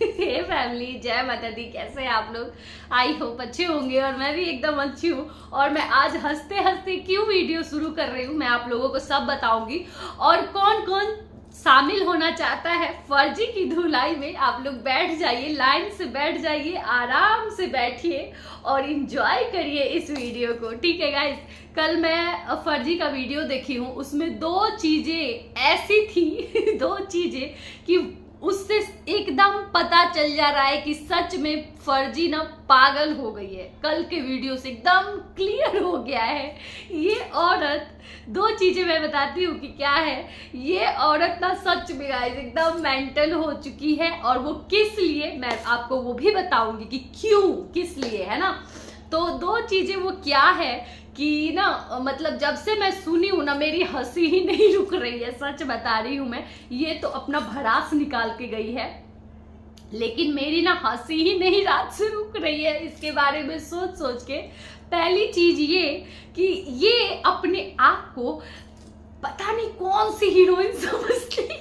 हे family, जय माता दी। कैसे हैं आप लोग? आई होप अच्छे होंगे और मैं भी एकदम अच्छी हूँ। और मैं आज हंसते हंसते क्यों वीडियो शुरू कर रही हूँ मैं आप लोगों को सब बताऊंगी। और कौन कौन शामिल होना चाहता है फर्जी की धुलाई में, आप लोग बैठ जाइए, लाइन से बैठ जाइए, आराम से बैठिए और इंजॉय करिए इस वीडियो को। ठीक है गाइस, कल मैं फर्जी का वीडियो देखी हूँ, उसमें दो चीजें ऐसी थी दो चीजें कि उससे एकदम पता चल जा रहा है कि सच में फर्जी ना पागल हो गई है। कल के वीडियो से एकदम क्लियर हो गया है ये औरत। दो चीजें मैं बताती हूँ कि क्या है। ये औरत ना सच में गाइस एकदम मेंटल हो चुकी है, और वो किस लिए मैं आपको वो भी बताऊंगी कि क्यों, किस लिए, है ना। तो दो चीजें वो क्या है कि ना मतलब जब से मैं सुनी हूं ना मेरी हंसी ही नहीं रुक रही है, सच बता रही हूं मैं। ये तो अपना भड़ास निकाल के गई है, लेकिन मेरी ना हंसी ही नहीं रात से रुक रही है इसके बारे में सोच सोच के। पहली चीज ये कि ये अपने आप को पता नहीं कौन सी हीरोइन समझती है।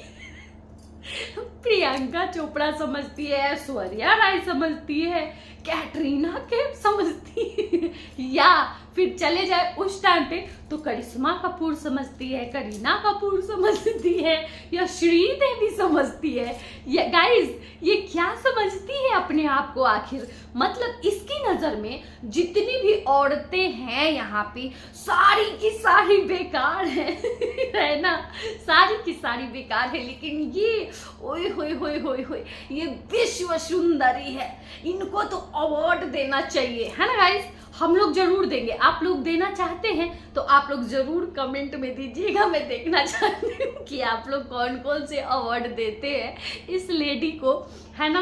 प्रियंका चोपड़ा समझती है, ऐश्वर्या राय समझती है, कैटरीना कैफ समझती है, या फिर चले जाए उस टाइम पे तो करिश्मा कपूर समझती है, करीना कपूर समझती है, या श्रीदेवी समझती है। या गाइस ये क्या समझती है अपने आप को आखिर? मतलब इसकी नजर में जितनी भी औरतें हैं यहाँ पे सारी की सारी बेकार है ना, सारी की सारी बेकार है। लेकिन ये ओए होए होए होए होए, ये विश्व सुंदरी है, इनको तो अवार्ड देना चाहिए, है ना गाइस। हम लोग जरूर देंगे, आप लोग देना चाहते हैं तो आप लोग जरूर कमेंट में दीजिएगा। मैं देखना चाहती हूँ कि आप लोग कौन कौन से अवार्ड देते हैं इस लेडी को, है ना।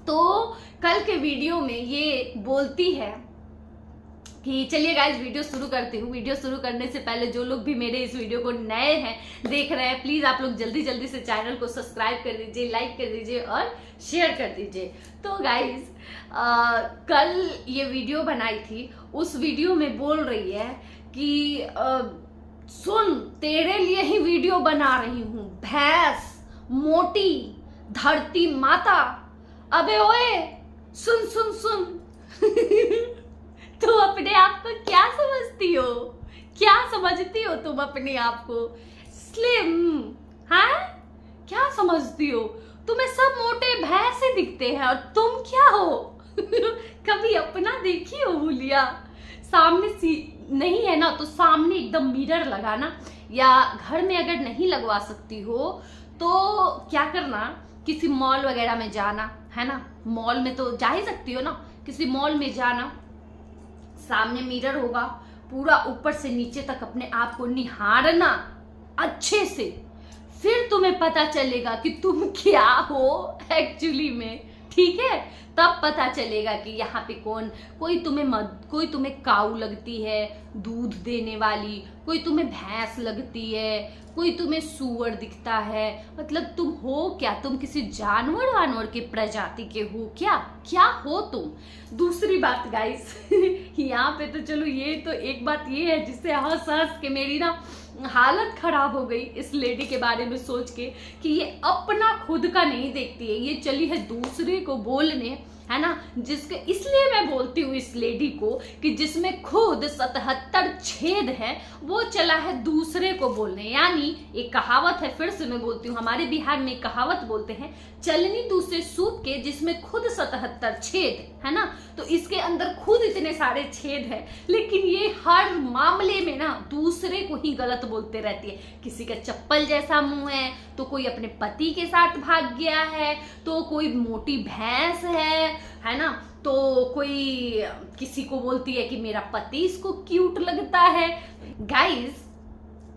तो कल के वीडियो में ये बोलती है कि चलिए गाइस वीडियो शुरू करती हूँ। वीडियो शुरू करने से पहले जो लोग भी मेरे इस वीडियो को नए हैं, देख रहे हैं, प्लीज आप लोग जल्दी जल्दी से चैनल को सब्सक्राइब कर दीजिए, लाइक कर दीजिए और शेयर कर दीजिए। तो गाइस कल ये वीडियो बनाई थी, उस वीडियो में बोल रही है कि सुन तेरे लिए ही वीडियो बना रही हूँ, भैंस मोटी धरती माता। अबे ओए सुन सुन सुन तुम अपने आप को क्या समझती हो? क्या समझती हो तुम अपने आप को? स्लिम? हाँ, क्या समझती हो? तुम्हें सब मोटे भैंस से दिखते हैं और तुम क्या हो? कभी अपना देखी हो हुलिया? सामने नहीं है ना तो सामने एकदम मिरर लगाना, या घर में अगर नहीं लगवा सकती हो तो क्या करना, किसी मॉल वगैरह में जाना, है ना। मॉल में तो जा ही सकती हो ना, किसी मॉल में जाना, सामने मिरर होगा, पूरा ऊपर से नीचे तक अपने आप को निहारना अच्छे से, फिर तुम्हें पता चलेगा कि तुम क्या हो एक्चुअली में। ठीक है, तब पता चलेगा कि यहाँ पे कोई तुम्हें काऊ लगती है दूध देने वाली, कोई तुम्हें भैंस लगती है, कोई तुम्हें सूअर दिखता है। मतलब तुम हो क्या? तुम किसी जानवर के प्रजाति के हो क्या? क्या हो तुम? दूसरी बात गाइस यहाँ पे तो चलो ये तो एक बात ये है जिससे हंस हंस के मेरी ना हालत खराब हो गई इस लेडी के बारे में सोच के कि ये अपना खुद का नहीं देखती है, ये चली है दूसरे को बोलने, है ना। जिसके इसलिए मैं बोलती हूँ इस लेडी को कि जिसमें खुद 77 छेद है वो चला है दूसरे को बोलने। यानी एक कहावत है, फिर से मैं बोलती हूँ, हमारे बिहार में एक कहावत बोलते हैं, चलनी दूसरे सूप के जिसमें खुद 77 छेद, है ना। तो इसके अंदर खुद इतने सारे छेद है, लेकिन ये हर मामले में ना दूसरे को ही गलत बोलते रहती है। किसी का चप्पल जैसा मुंह है तो कोई अपने पति के साथ भाग गया है, तो कोई मोटी भैंस है ना, तो कोई किसी को बोलती है कि मेरा पति इसको क्यूट लगता है। गाइस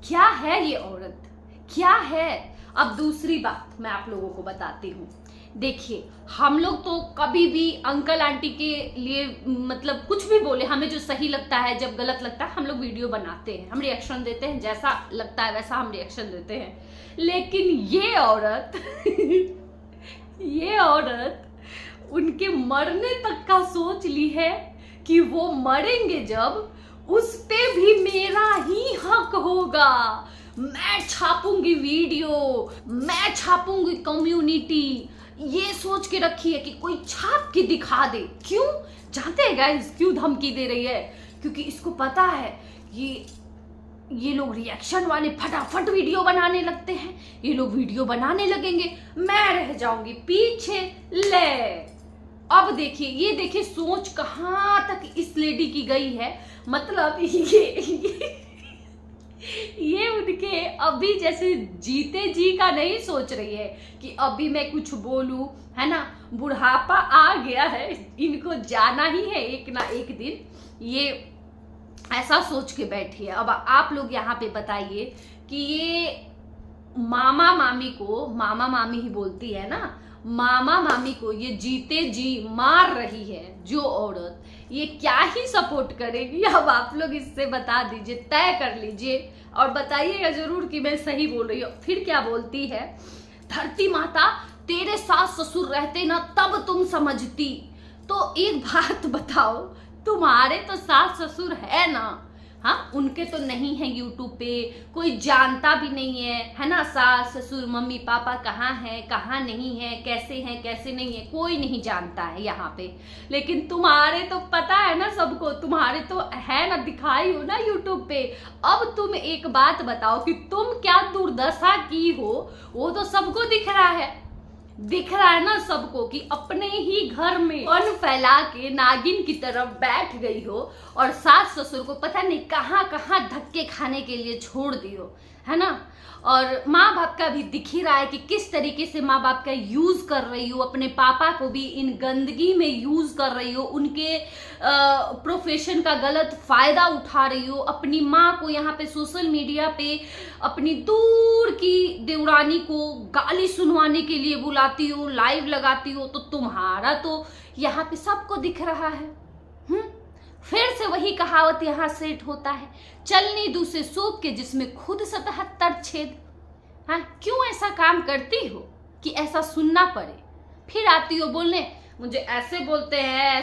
क्या है ये औरत, क्या है? अब दूसरी बात मैं आप लोगों को बताती हूँ। देखिए हम लोग तो कभी भी अंकल आंटी के लिए मतलब कुछ भी बोले, हमें जो सही लगता है, जब गलत लगता है हम लोग वीडियो बनाते हैं, हम रिएक्शन देते हैं, जैसा लगता है वैसा हम रिएक्शन देते हैं। लेकिन ये औरत ये औरत उनके मरने तक का सोच ली है कि वो मरेंगे जब उस पे भी मेरा ही हक होगा। मैं छापूंगी वीडियो, मैं छापूंगी कम्युनिटी, ये सोच सोच के रखी है कि कोई छाप के दिखा दे। क्यों जानते हैं गाइस क्यों धमकी दे रही है? क्योंकि इसको पता है ये लोग रिएक्शन वाले फटाफट वीडियो बनाने लगते हैं। ये लोग वीडियो बनाने लगेंगे, मैं रह जाऊंगी पीछे। ले अब देखिए, ये देखिए सोच कहां तक इस लेडी की गई है। मतलब ये उनके अभी जैसे जीते जी का नहीं सोच रही है कि अभी मैं कुछ बोलूं, है ना, बुढ़ापा आ गया है, इनको जाना ही है एक ना एक दिन। ये ऐसा सोच के बैठी है। अब आप लोग यहाँ पे बताइए कि ये मामा मामी को, मामा मामी ही बोलती है ना, मामा मामी को ये जीते जी मार रही है जो औरत, ये क्या ही सपोर्ट करेगी? अब आप लोग इससे बता दीजिए, तय कर लीजिए और बताइएगा जरूर कि मैं सही बोल रही हूँ। फिर क्या बोलती है, धरती माता तेरे सास ससुर रहते ना तब तुम समझती। तो एक बात बताओ, तुम्हारे तो सास ससुर है ना, हाँ, उनके तो नहीं है यूट्यूब पे, कोई जानता भी नहीं है ना, सास ससुर मम्मी पापा कहाँ है कहाँ नहीं है, कैसे हैं कैसे नहीं है, कोई नहीं जानता है यहाँ पे। लेकिन तुम्हारे तो पता है ना सबको, तुम्हारे तो है ना, दिखाई हो ना यूट्यूब पे। अब तुम एक बात बताओ कि तुम क्या दुर्दशा की हो, वो तो सबको दिख रहा है ना सबको, कि अपने ही घर में अन्न फैला के नागिन की तरफ बैठ गई हो और सास ससुर को पता नहीं कहाँ कहाँ धक्के खाने के लिए छोड़ दियो, है ना। और माँ बाप का भी दिख ही रहा है कि किस तरीके से माँ बाप का यूज कर रही हो, अपने पापा को भी इन गंदगी में यूज कर रही हो, उनके प्रोफेशन का गलत फायदा उठा रही हो, अपनी माँ को यहाँ पे सोशल मीडिया पे अपनी दूर की देवरानी को गाली सुनवाने के लिए बुलाती हो, लाइव लगाती हो। तो तुम्हारा तो यहाँ पे सबको दिख रहा है। फिर से वही कहावत यहाँ सेट होता है, चलनी दूसरे सूप के जिसमें खुद 77 छेद। हाँ, क्यों ऐसा काम करती हो कि ऐसा सुनना पड़े? फिर आती हो बोलने, मुझे ऐसे बोलते हैं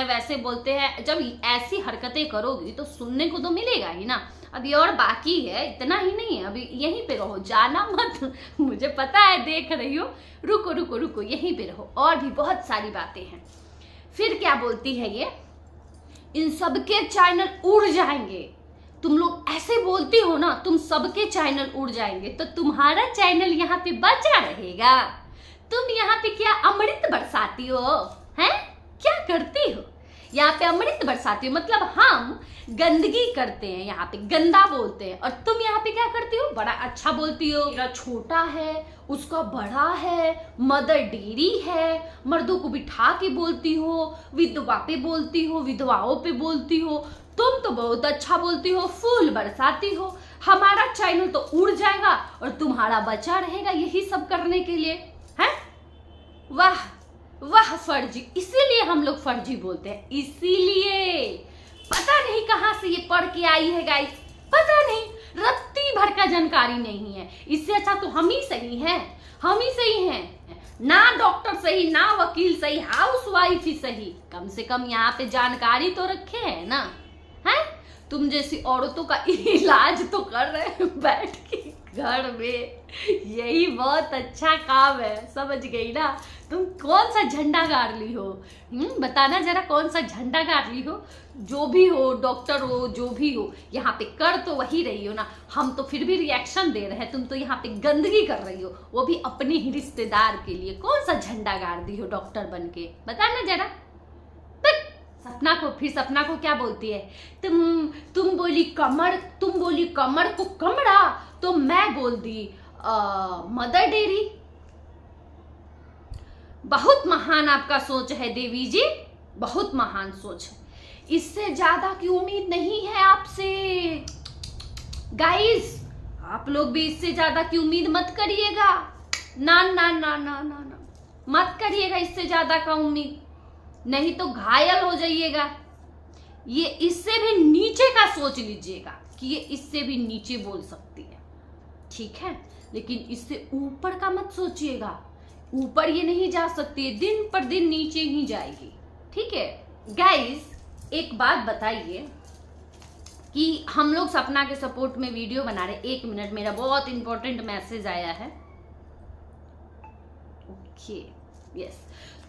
वैसे बोलते हैं। जब ऐसी हरकतें करोगी तो सुनने को तो मिलेगा ही ना। अभी और बाकी है, इतना ही नहीं है, अभी यहीं पे रहो, जाना मत। मुझे पता है देख रही हो, रुको रुको रुको, यहीं पे रहो, और भी बहुत सारी बातें हैं। फिर क्या बोलती है ये, इन सबके चैनल उड़ जाएंगे। तुम लोग ऐसे बोलती हो ना, तुम सबके चैनल उड़ जाएंगे, तो तुम्हारा चैनल यहाँ पे बचा रहेगा। तुम यहाँ पे क्या अमृत बरसाती हो, हैं? क्या करती हो यहाँ पे? अमृत बरसाती हो मतलब हम गंदगी करते हैं, यहाँ पे गंदा बोलते हैं, और तुम यहाँ पे क्या करती हो? बड़ा अच्छा बोलती हो, मेरा छोटा है उसका बड़ा है, मदर डेरी है, मर्दों को बिठा के बोलती हो, विधवा पे बोलती हो, विधवाओं पे बोलती हो। तुम तो बहुत अच्छा बोलती हो, फूल बरसाती हो। हमारा चैनल तो उड़ जाएगा और तुम्हारा बचा रहेगा यही सब करने के लिए, है? वाह वाह फर्जी, इसीलिए हम लोग फर्जी बोलते हैं, इसीलिए। पता नहीं कहां से ये पढ़ के आई है गाइस, पता नहीं, रत्ती भर का जानकारी नहीं है। इससे अच्छा तो हम ही सही हैं, हम ही सही हैं ना, डॉक्टर सही ना, वकील सही, हाउसवाइफ ही सही, कम से कम यहाँ पे जानकारी तो रखे हैं ना, है? तुम जैसी औरतों का इलाज तो कर रहे हैं बैठ के घर में, यही बहुत अच्छा काम है, समझ गई ना? तुम कौन सा झंडा गाड़ ली हो? बताना जरा, कौन सा झंडा गाड़ ली हो? जो भी हो, डॉक्टर हो, जो भी हो, यहाँ पे कर तो वही रही हो ना। हम तो फिर भी रिएक्शन दे रहे हैं, तुम तो यहाँ पे गंदगी कर रही हो, वो भी अपने ही रिश्तेदार के लिए। कौन सा झंडा गाड़ दी हो डॉक्टर बन के, बताना जरा। सपना को, फिर सपना को क्या बोलती है, तुम बोली कमर को कमरा, तो मैं बोल दी मदर डेरी। बहुत महान आपका सोच है देवी जी, बहुत महान सोच है, इससे ज्यादा की उम्मीद नहीं है आपसे। गाइस आप लोग भी इससे ज्यादा की उम्मीद मत करिएगा, ना ना ना ना ना ना, मत करिएगा इससे ज्यादा का उम्मीद, नहीं तो घायल हो जाइएगा। ये इससे भी नीचे का सोच लीजिएगा कि ये इससे भी नीचे बोल सकती है, ठीक है? लेकिन इससे ऊपर का मत सोचिएगा, ऊपर ये नहीं जा सकती है, दिन पर दिन नीचे ही जाएगी, ठीक है? गाइस एक बात बताइए कि हम लोग सपना के सपोर्ट में वीडियो बना रहे। 1 मिनट, मेरा बहुत इंपॉर्टेंट मैसेज आया है। Okay yes.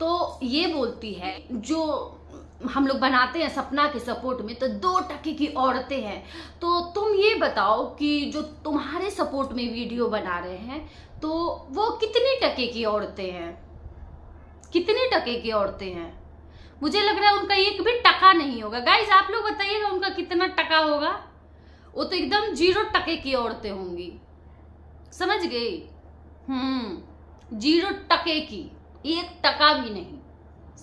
तो ये बोलती है, जो हम लोग बनाते हैं सपना के सपोर्ट में, तो 2% की औरतें हैं। तो तुम ये बताओ कि जो तुम्हारे सपोर्ट में वीडियो बना रहे हैं तो वो कितने टके की औरतें हैं, कितने टके की औरतें हैं? मुझे लग रहा है उनका एक भी टका नहीं होगा। गाइज आप लोग बताइएगा उनका कितना टका होगा। वो तो एकदम 0% की औरतें होंगी, समझ गई? 0% की, 1% भी नहीं,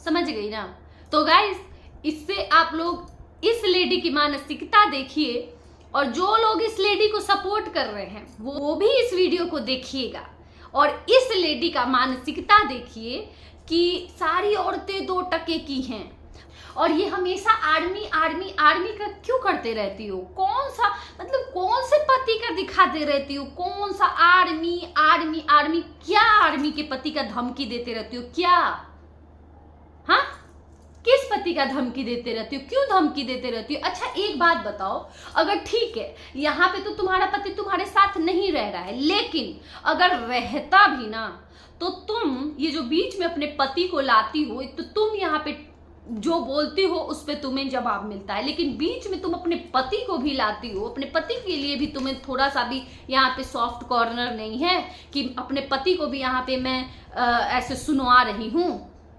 समझ गई ना? तो गाइज इससे आप लोग इस लेडी की मानसिकता देखिए, और जो लोग इस लेडी को सपोर्ट कर रहे हैं वो भी इस वीडियो को देखिएगा और इस लेडी का मानसिकता देखिए कि सारी औरतें 2% की हैं। और ये हमेशा आर्मी आर्मी आर्मी का क्यों करते रहती हो? कौन सा मतलब कौन से पति का दिखाते रहती हो? कौन सा आर्मी आर्मी आर्मी? क्या आर्मी के पति का धमकी देते रहती हो? क्या? हाँ, किस पति का धमकी देते रहती हो? क्यों धमकी देते रहती हो? अच्छा एक बात बताओ, अगर ठीक है यहाँ पे तो तुम्हारा पति तुम्हारे साथ नहीं रह रहा है, लेकिन अगर रहता भी ना, तो तुम ये जो बीच में अपने पति को लाती हो, तो तुम यहाँ पे जो बोलती हो उस पे तुम्हें जवाब मिलता है, लेकिन बीच में तुम अपने पति को भी लाती हो। अपने पति के लिए भी तुम्हें थोड़ा सा भी यहाँ पे सॉफ्ट कॉर्नर नहीं है कि अपने पति को भी यहाँ पे मैं ऐसे सुनवा रही हूँ?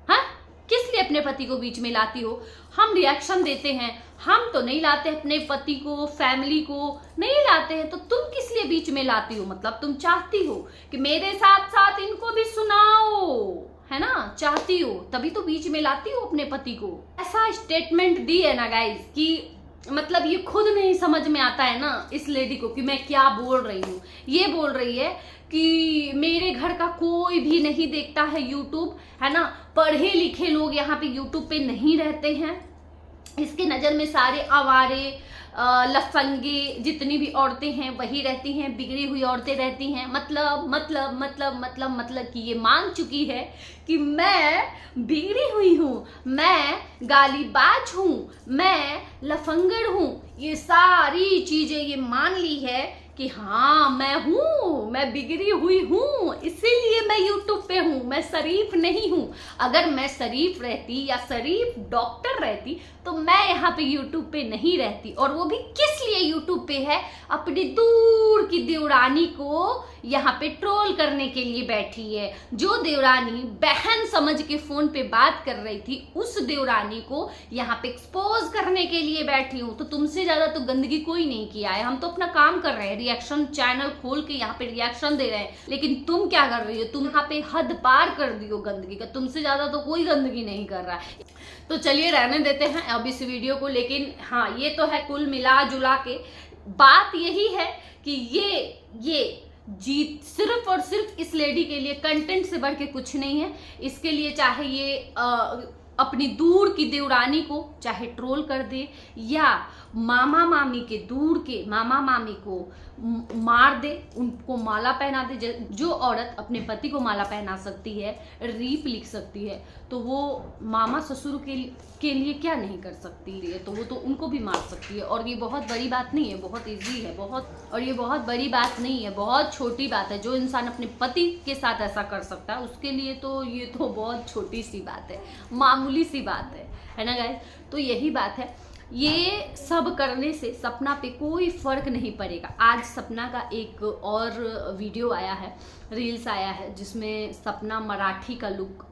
हाँ, किस लिए अपने पति को बीच में लाती हो? हम रिएक्शन देते हैं, हम तो नहीं लाते अपने पति को, फैमिली को नहीं लाते हैं, तो तुम किस लिए बीच में लाती हो? मतलब तुम चाहती हो कि मेरे साथ साथ इनको भी सुनाओ, है ना? चाहती हो, तभी तो बीच में लाती हो अपने पति को। ऐसा स्टेटमेंट दी है ना गाइज कि मतलब ये खुद नहीं समझ में आता है ना इस लेडी को कि मैं क्या बोल रही हूँ। ये बोल रही है कि मेरे घर का कोई भी नहीं देखता है यूट्यूब, है ना? पढ़े लिखे लोग यहाँ पे यूट्यूब पे नहीं रहते हैं, इसके नज़र में सारे आवारे लफंगे जितनी भी औरतें हैं वही रहती हैं, बिगड़ी हुई औरतें रहती हैं। मतलब कि ये मान चुकी है कि मैं बिगड़ी हुई हूँ, मैं गालीबाज हूँ, मैं लफंगड़ हूँ। ये सारी चीजें ये मान ली है कि हाँ मैं हूँ, मैं बिगड़ी हुई हूँ, इसीलिए मैं यूट्यूब पे हूँ, मैं शरीफ नहीं हूँ। अगर मैं शरीफ रहती या शरीफ डॉक्टर रहती तो मैं यहाँ पे यूट्यूब पे नहीं रहती। और वो भी किस लिए यूट्यूब पे है? अपनी दूर की देवरानी को यहाँ पे ट्रोल करने के लिए बैठी है। जो देवरानी बहन समझ के फोन पे बात कर रही थी, उस देवरानी को यहाँ पे एक्सपोज करने के लिए बैठी हूँ। तो तुमसे ज्यादा तो गंदगी कोई नहीं किया है, हम तो अपना काम कर रहे हैं, रिएक्शन चैनल खोल के यहाँ पे रिएक्शन दे रहे हैं। लेकिन तुम क्या कर रही हो? तुम यहाँ पे हद पार कर दी हो गंदगी का, तुमसे ज्यादा तो कोई गंदगी नहीं कर रहा है। तो चलिए रहने देते हैं अब इस वीडियो को। लेकिन हाँ ये तो है, कुल मिला जुला के बात यही है कि ये जीत सिर्फ और सिर्फ इस लेडी के लिए कंटेंट से बढ़ के कुछ नहीं है। इसके लिए चाहे ये अपनी दूर की देवरानी को चाहे ट्रोल कर दे, या मामा मामी के दूर के मामा मामी को मार दे, उनको माला पहना दे। जो औरत अपने पति को माला पहना सकती है, रीप लिख सकती है, तो वो मामा ससुर के लिए क्या नहीं कर सकती है? तो वो तो उनको भी मार सकती है। और ये बहुत बड़ी बात नहीं है, बहुत इजी है, और ये बहुत बड़ी बात नहीं है, बहुत छोटी बात है। जो इंसान अपने पति के साथ ऐसा कर सकता है उसके लिए तो ये तो बहुत छोटी सी बात है, मामूली सी बात है ना गाइस? तो यही बात है, ये सब करने से सपना पे कोई फर्क नहीं पड़ेगा। आज सपना का एक और वीडियो आया है, रील्स आया है, जिसमें सपना मराठी का लुक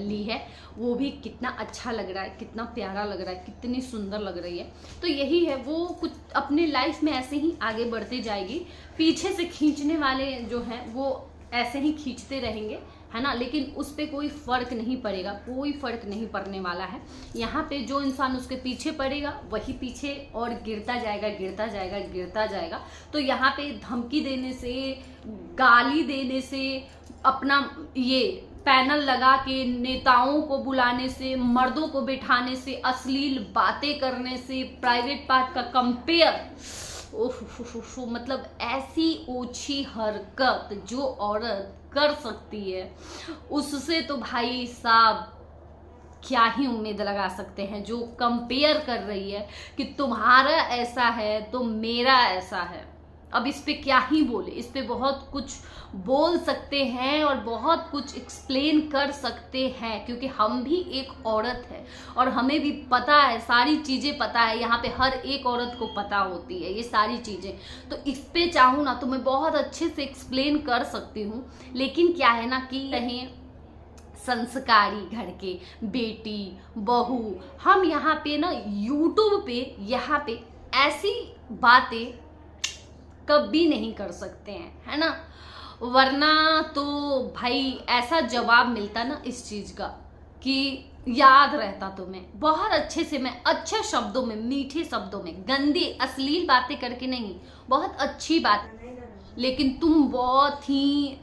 ली है। वो भी कितना अच्छा लग रहा है, कितना प्यारा लग रहा है, कितनी सुंदर लग रही है। तो यही है, वो कुछ अपने लाइफ में ऐसे ही आगे बढ़ती जाएगी। पीछे से खींचने वाले जो हैं वो ऐसे ही खींचते रहेंगे, है ना? लेकिन उस पर कोई फर्क नहीं पड़ेगा, कोई फर्क नहीं पड़ने वाला है। यहाँ पे जो इंसान उसके पीछे पड़ेगा वही पीछे और गिरता जाएगा, गिरता जाएगा, गिरता जाएगा। तो यहाँ पे धमकी देने से, गाली देने से, अपना ये पैनल लगा के नेताओं को बुलाने से, मर्दों को बिठाने से, अश्लील बातें करने से, प्राइवेट पार्ट का कंपेयर, मतलब ऐसी ओछी हरकत जो औरत कर सकती है, उससे तो भाई साहब क्या ही उम्मीद लगा सकते हैं। जो कंपेयर कर रही है कि तुम्हारा ऐसा है तो मेरा ऐसा है, अब इस पे क्या ही बोले, इस पे बहुत कुछ बोल सकते हैं और बहुत कुछ एक्सप्लेन कर सकते हैं, क्योंकि हम भी एक औरत है और हमें भी पता है, सारी चीज़ें पता है, यहाँ पे हर एक औरत को पता होती है ये सारी चीज़ें। तो इस पे चाहूँ ना तो मैं बहुत अच्छे से एक्सप्लेन कर सकती हूँ, लेकिन क्या है ना कि कहीं संस्कारी घर के बेटी बहू, हम यहाँ पे ना यूट्यूब पे यहाँ पे ऐसी बातें कभी नहीं कर सकते हैं, है ना। वरना तो भाई ऐसा जवाब मिलता ना इस चीज़ का कि याद रहता तुम्हें बहुत अच्छे से, मैं अच्छे शब्दों में, मीठे शब्दों में, गंदी अश्लील बातें करके नहीं, बहुत अच्छी बात, लेकिन तुम बहुत ही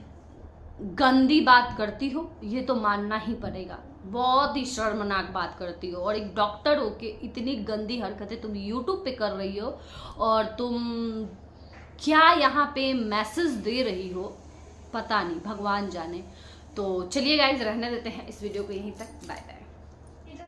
गंदी बात करती हो, ये तो मानना ही पड़ेगा। बहुत ही शर्मनाक बात करती हो, और एक डॉक्टर हो के इतनी गंदी हरकतें तुम यूट्यूब पे कर रही हो, और तुम क्या यहाँ पे मैसेज दे रही हो पता नहीं, भगवान जाने। तो चलिए गाइज, रहने देते हैं इस वीडियो को यहीं तक। Bye bye.